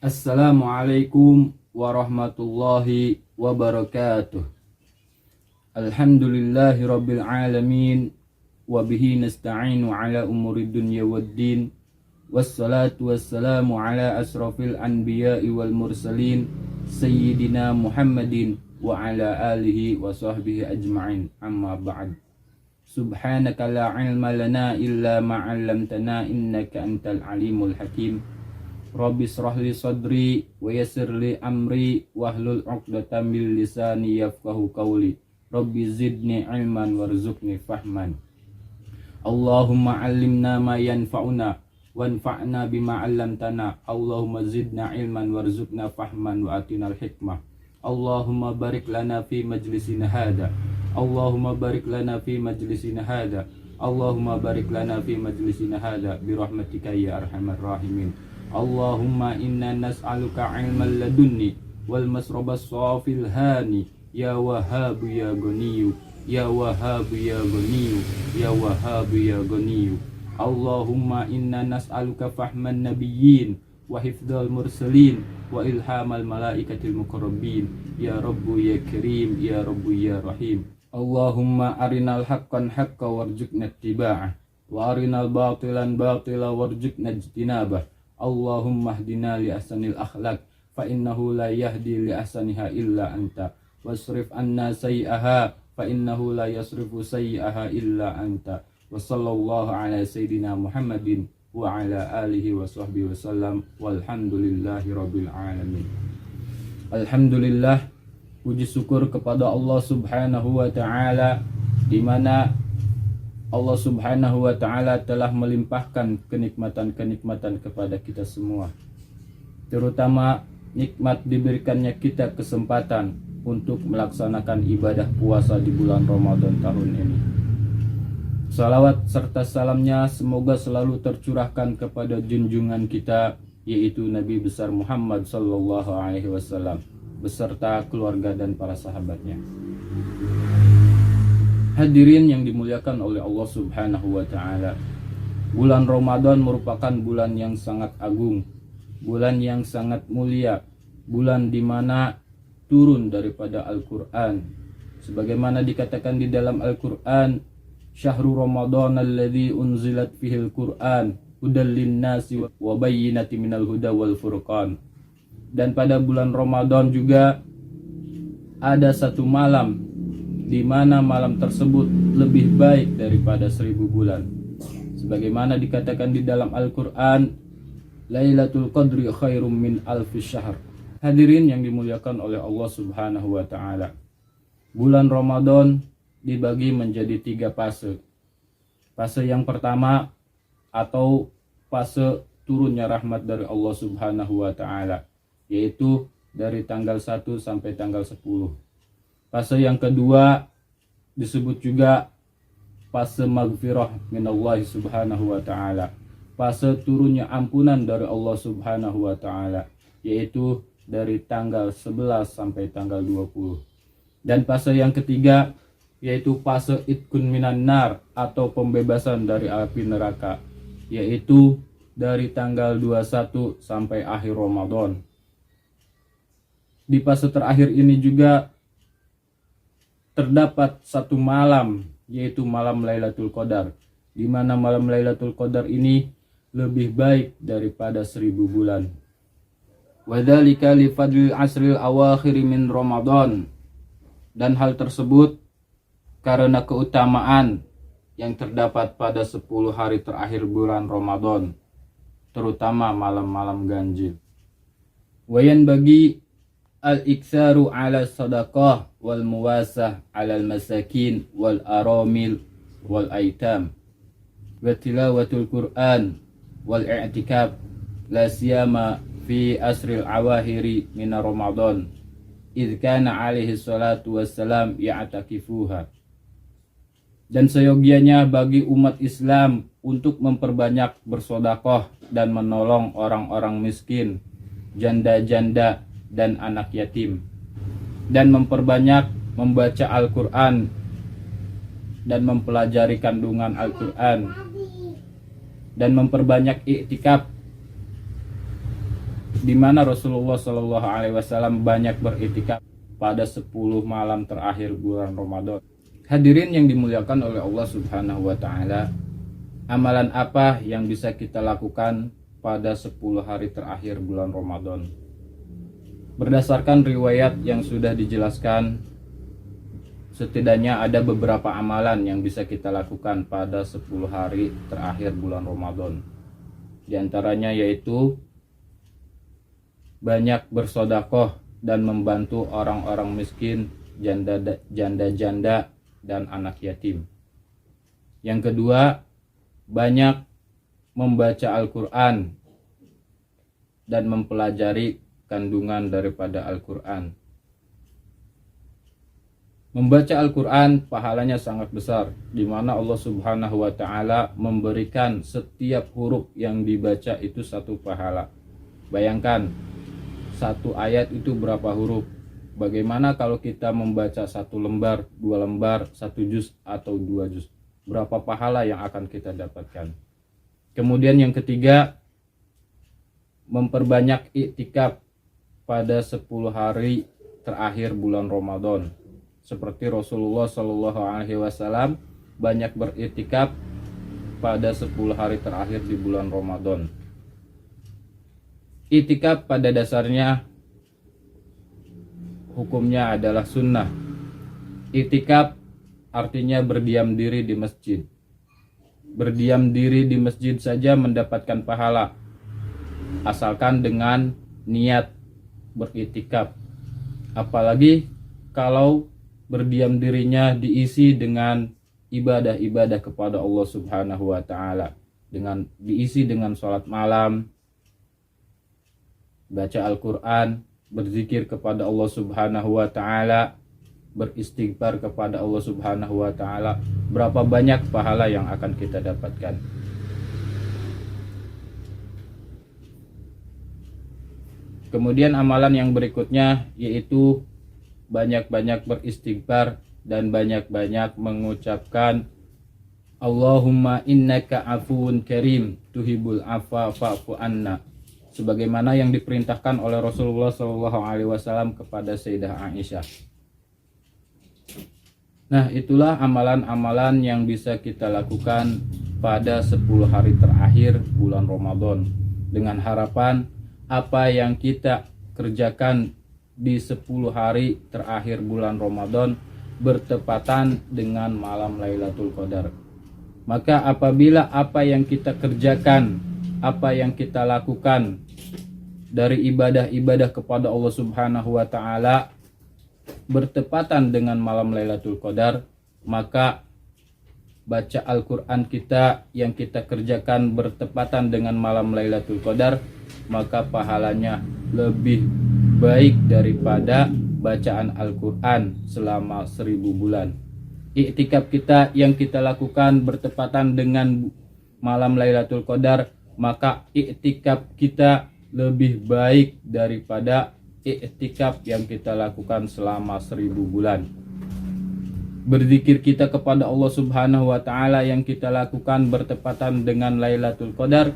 Assalamualaikum warahmatullahi wabarakatuh. Alhamdulillahi rabbil alamin. Wabihi nasta'inu ala umurid dunya waddin. Wassalatu wassalamu ala asrafil anbiya'i wal mursalin Sayyidina Muhammadin wa ala alihi wa sahbihi ajma'in. Amma ba'd. Subhanaka la ilma lana illa ma'allamtana innaka antal alimul hakim. Rabbi shrah li sadri wa yassir li amri wahlul 'uqdatam min lisani yafqahu qawli. Rabbi zidni ilman warzuqni fahman. Allahumma 'allimna ma yanfa'una wanfa'na bima 'allamtana. Allahumma zidna ilman warzuqna fahman wa atinal hikmah. Allahumma barik lana fi majlisina hada. Allahumma barik lana fi majlisina hada. Allahumma barik lana fi majlisina hada bi rahmatika ya arhamar rahimin. Allahumma inna nas'aluka ilman ladunni wal masrabas safil hani ya wahabu ya goniyu ya wahabu ya goniyu ya wahabu ya goniyu. Allahumma inna nas'aluka fahman nabiyyin wa hifdzal mursalin wa ilhamal malaikatil muqarrabin ya rabbu ya karim ya rabbu ya rahim. Allahumma arinal haqqan haqqa warzuqna ittiba'ah wa arinal batilan batila warzuqna ijtinabah. Allahumma hdina li ahsanil akhlaq fa innahu la yahdi li ahsaniha illa anta wasrif anna sayyi'aha fa innahu la yasrifu sayyi'aha illa anta. Wa sallallahu ala sayyidina Muhammadin wa ala alihi wa sahbihi wasallam walhamdulillahi rabbil alamin. Alhamdulillah, puji syukur kepada Allah subhanahu wa ta'ala, di mana Allah subhanahu wa ta'ala telah melimpahkan kenikmatan-kenikmatan kepada kita semua. Terutama nikmat diberikannya kita kesempatan untuk melaksanakan ibadah puasa di bulan Ramadan tahun ini. Salawat serta salamnya semoga selalu tercurahkan kepada junjungan kita, yaitu Nabi besar Muhammad sallallahu alaihi wasallam beserta keluarga dan para sahabatnya. Hadirin yang dimuliakan oleh Allah subhanahu wa ta'ala, bulan Ramadan merupakan bulan yang sangat agung, bulan yang sangat mulia, bulan di mana turun daripada Al-Quran. Sebagaimana dikatakan di dalam Al-Quran, Syahrul Ramadan alladzi unzilat fihil Quran hudal linnasi wa bayyinati minal huda wal furqan. Dan pada bulan Ramadan juga ada satu malam di mana malam tersebut lebih baik daripada 1000 bulan. Sebagaimana dikatakan di dalam Al-Quran, Lailatul Qadri khairum min alfi syahr. Hadirin yang dimuliakan oleh Allah subhanahu wa ta'ala, bulan Ramadan dibagi menjadi 3 fase. Fase yang pertama atau fase turunnya rahmat dari Allah subhanahu wa ta'ala, yaitu dari tanggal 1 sampai tanggal 10. Fase yang kedua disebut juga fase maghfirah minallahi subhanahu wa ta'ala, fase turunnya ampunan dari Allah subhanahu wa ta'ala, yaitu dari tanggal 11 sampai tanggal 20. Dan fase yang ketiga yaitu fase itqun minan nar atau pembebasan dari api neraka, yaitu dari tanggal 21 sampai akhir Ramadan. Di fase terakhir ini juga terdapat satu malam, yaitu malam Lailatul Qadar, di mana malam Lailatul Qadar ini lebih baik daripada 1000 bulan. Wadzalika li fadlil asril awakhir min Ramadan. Dan hal tersebut karena keutamaan yang terdapat pada 10 hari terakhir bulan Ramadan, terutama malam-malam ganjil. Wayan bagi al-iksaru ala sadaqah wal muwasah ala al-masakin wal aramil wal aitam wa tilawatul Qur'an wal i'tikaf la siyama fi asril awahiri min Ramadan idh kana alaihi salatu wassalam ya'takifuha. Dan seyogianya bagi umat Islam untuk memperbanyak bersedekah dan menolong orang-orang miskin, janda-janda dan anak yatim, dan memperbanyak membaca Al-Quran dan mempelajari kandungan Al-Quran, dan memperbanyak iktikaf di mana Rasulullah Shallallahu Alaihi Wasallam banyak beriktikaf pada 10 malam terakhir bulan Ramadan. Hadirin yang dimuliakan oleh Allah Subhanahu wa taala, amalan apa yang bisa kita lakukan pada 10 hari terakhir bulan Ramadan? Berdasarkan riwayat yang sudah dijelaskan, setidaknya ada beberapa amalan yang bisa kita lakukan pada 10 hari terakhir bulan Ramadan. Di antaranya yaitu banyak bersedekah dan membantu orang-orang miskin, janda-janda dan anak yatim. Yang kedua, banyak membaca Al-Quran dan mempelajari kandungan daripada Al-Quran. Membaca Al-Quran pahalanya sangat besar, di mana Allah Subhanahu wa Ta'ala memberikan setiap huruf yang dibaca itu satu pahala. Bayangkan, satu ayat itu berapa huruf? Bagaimana kalau kita membaca 1 lembar, 2 lembar, 1 juz atau 2 juz? Berapa pahala yang akan kita dapatkan? Kemudian yang ketiga, memperbanyak iktikaf pada 10 hari terakhir bulan Ramadan. Seperti Rasulullah Shallallahu Alaihi Wasallam banyak beriktikaf pada 10 hari terakhir di bulan Ramadan. Iktikaf pada dasarnya hukumnya adalah sunnah. Iktikaf artinya berdiam diri di masjid. Berdiam diri di masjid saja mendapatkan pahala, asalkan dengan niat beriktikaf. Apalagi kalau berdiam dirinya diisi dengan ibadah-ibadah kepada Allah Subhanahu wa Ta'ala, dengan diisi dengan sholat malam, baca Al-Quran, berzikir kepada Allah Subhanahu wa Ta'ala, beristighfar kepada Allah Subhanahu wa Ta'ala. Berapa banyak pahala yang akan kita dapatkan? Kemudian amalan yang berikutnya yaitu banyak-banyak beristighfar dan banyak-banyak mengucapkan Allahumma innaka afuun karim tuhibul afwa fa'fu anna, sebagaimana yang diperintahkan oleh Rasulullah Shallallahu Alaihi Wasallam kepada Sayyidah Aisyah. Nah, itulah amalan-amalan yang bisa kita lakukan pada 10 hari terakhir bulan Ramadan, dengan harapan apa yang kita kerjakan di 10 hari terakhir bulan Ramadan bertepatan dengan malam Lailatul Qadar. Maka apabila apa yang kita kerjakan, apa yang kita lakukan dari ibadah-ibadah kepada Allah Subhanahu wa Ta'ala bertepatan dengan malam Lailatul Qadar, maka baca Al-Quran kita yang kita kerjakan bertepatan dengan malam Lailatul Qadar, maka pahalanya lebih baik daripada bacaan Al-Quran selama 1000 bulan. Iktikaf kita yang kita lakukan bertepatan dengan malam Lailatul Qadar, maka iktikaf kita lebih baik daripada iktikaf yang kita lakukan selama 1000 bulan. Berzikir kita kepada Allah Subhanahu wa Ta'ala yang kita lakukan bertepatan dengan Lailatul Qadar,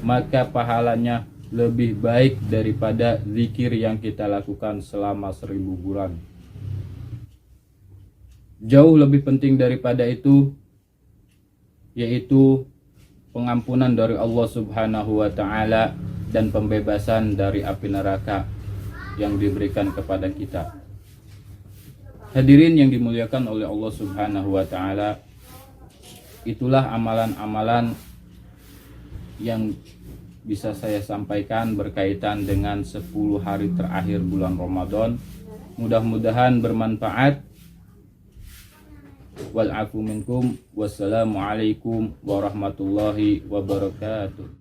maka pahalanya lebih baik daripada zikir yang kita lakukan selama 1000 bulan. Jauh lebih penting daripada itu yaitu pengampunan dari Allah Subhanahu wa Ta'ala dan pembebasan dari api neraka yang diberikan kepada kita. Hadirin yang dimuliakan oleh Allah Subhanahu wa Ta'ala, itulah amalan-amalan yang bisa saya sampaikan berkaitan dengan 10 hari terakhir bulan Ramadan. Mudah-mudahan bermanfaat. Wal afu minkum. Wassalamualaikum warahmatullahi wabarakatuh.